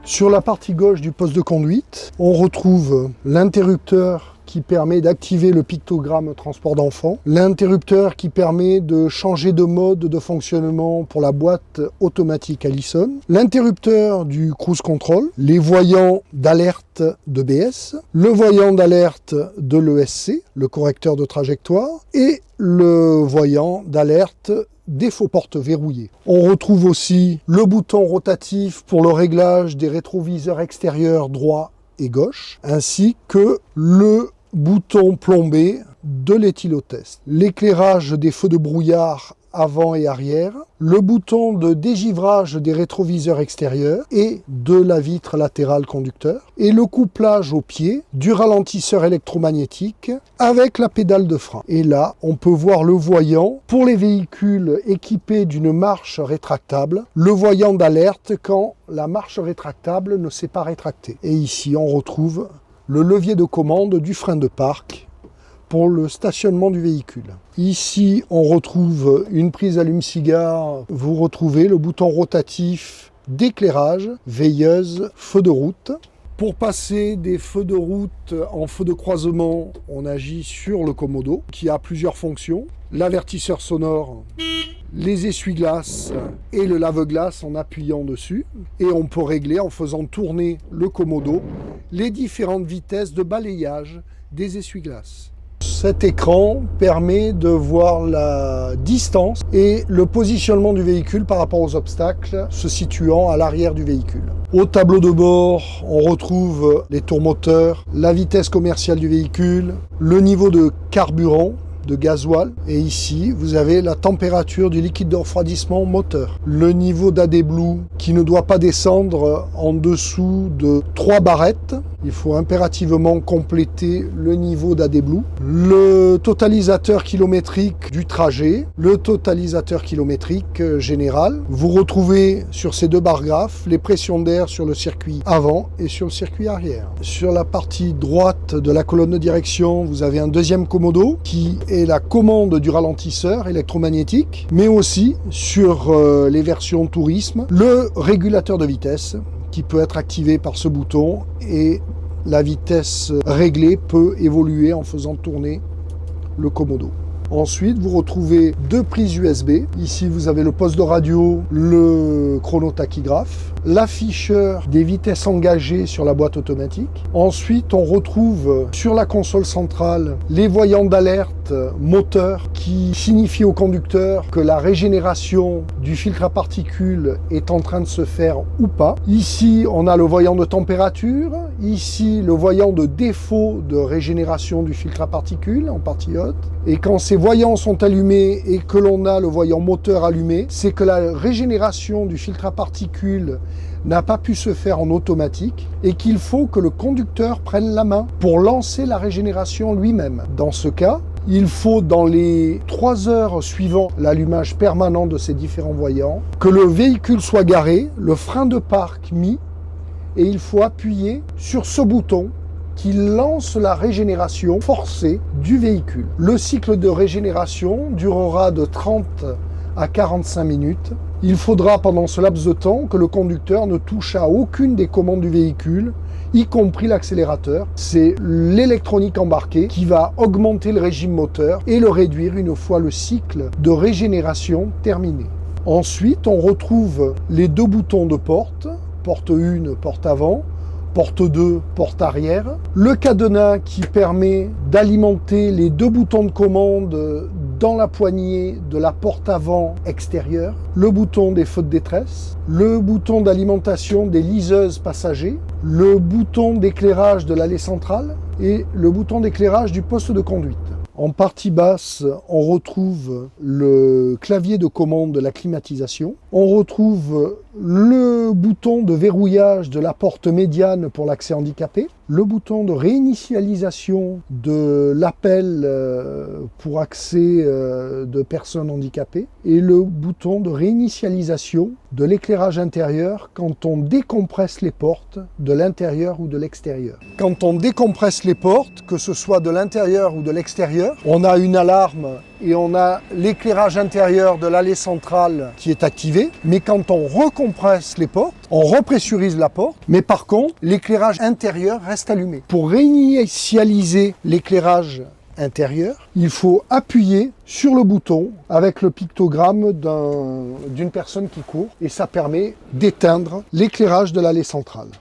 Sur la partie gauche du poste de conduite, on retrouve l'interrupteur qui permet d'activer le pictogramme transport d'enfants, l'interrupteur qui permet de changer de mode de fonctionnement pour la boîte automatique Allison, l'interrupteur du cruise control, les voyants d'alerte d'EBS, le voyant d'alerte de l'ESC, le correcteur de trajectoire, et le voyant d'alerte des faux portes verrouillées. On retrouve aussi le bouton rotatif pour le réglage des rétroviseurs extérieurs droit et gauche, ainsi que le bouton plombé de l'éthylotest, l'éclairage des feux de brouillard avant et arrière, le bouton de dégivrage des rétroviseurs extérieurs et de la vitre latérale conducteur, et le couplage au pied du ralentisseur électromagnétique avec la pédale de frein. Et là, on peut voir le voyant pour les véhicules équipés d'une marche rétractable, le voyant d'alerte quand la marche rétractable ne s'est pas rétractée. Et ici, on retrouve le levier de commande du frein de parc pour le stationnement du véhicule. Ici, on retrouve une prise allume-cigare. Vous retrouvez le bouton rotatif d'éclairage, veilleuse, feu de route. Pour passer des feux de route en feu de croisement, on agit sur le commodo qui a plusieurs fonctions. L'avertisseur sonore, les essuie-glaces et le lave-glace en appuyant dessus. Et on peut régler en faisant tourner le commodo les différentes vitesses de balayage des essuie-glaces. Cet écran permet de voir la distance et le positionnement du véhicule par rapport aux obstacles se situant à l'arrière du véhicule. Au tableau de bord, on retrouve les tours moteurs, la vitesse commerciale du véhicule, le niveau de carburant, de gasoil, et ici vous avez la température du liquide de refroidissement moteur, le niveau d'AdBlue qui ne doit pas descendre en dessous de 3 barrettes. Il faut impérativement compléter le niveau d'AdBlue, le totalisateur kilométrique du trajet, le totalisateur kilométrique général. Vous retrouvez sur ces deux barres graphes les pressions d'air sur le circuit avant et sur le circuit arrière. Sur la partie droite de la colonne de direction, vous avez un deuxième commodo qui est la commande du ralentisseur électromagnétique, mais aussi sur les versions tourisme, le régulateur de vitesse qui peut être activé par ce bouton, et la vitesse réglée peut évoluer en faisant tourner le commodo. Ensuite, vous retrouvez deux prises USB. Ici, vous avez le poste de radio, le chronotachygraphe, l'afficheur des vitesses engagées sur la boîte automatique. Ensuite, on retrouve sur la console centrale les voyants d'alerte moteur qui signifient au conducteur que la régénération du filtre à particules est en train de se faire ou pas. Ici, on a le voyant de température. Ici, le voyant de défaut de régénération du filtre à particules en partie haute. Et quand ces voyants sont allumés et que l'on a le voyant moteur allumé, c'est que la régénération du filtre à particules n'a pas pu se faire en automatique et qu'il faut que le conducteur prenne la main pour lancer la régénération lui-même. Dans ce cas, il faut, dans les 3 heures suivant l'allumage permanent de ces différents voyants, que le véhicule soit garé, le frein de parc mis, et il faut appuyer sur ce bouton qui lance la régénération forcée du véhicule. Le cycle de régénération durera de 30 à 45 minutes. Il faudra pendant ce laps de temps que le conducteur ne touche à aucune des commandes du véhicule, y compris l'accélérateur. C'est l'électronique embarquée qui va augmenter le régime moteur et le réduire une fois le cycle de régénération terminé. Ensuite, on retrouve les deux boutons de porte 1, porte avant, porte 2, porte arrière, le cadenas qui permet d'alimenter les deux boutons de commande dans la poignée de la porte avant extérieure, le bouton des feux de détresse, le bouton d'alimentation des liseuses passagers, le bouton d'éclairage de l'allée centrale et le bouton d'éclairage du poste de conduite. En partie basse, on retrouve le clavier de commande de la climatisation. On retrouve le bouton de verrouillage de la porte médiane pour l'accès handicapé, le bouton de réinitialisation de l'appel pour accès de personnes handicapées et le bouton de réinitialisation de l'éclairage intérieur quand on décompresse les portes de l'intérieur ou de l'extérieur. Quand on décompresse les portes, que ce soit de l'intérieur ou de l'extérieur, on a une alarme et on a l'éclairage intérieur de l'allée centrale qui est activé. Mais quand on recompresse les portes, on repressurise la porte, mais par contre, l'éclairage intérieur reste allumé. Pour réinitialiser l'éclairage intérieur, il faut appuyer sur le bouton avec le pictogramme d'une personne qui court et ça permet d'éteindre l'éclairage de l'allée centrale.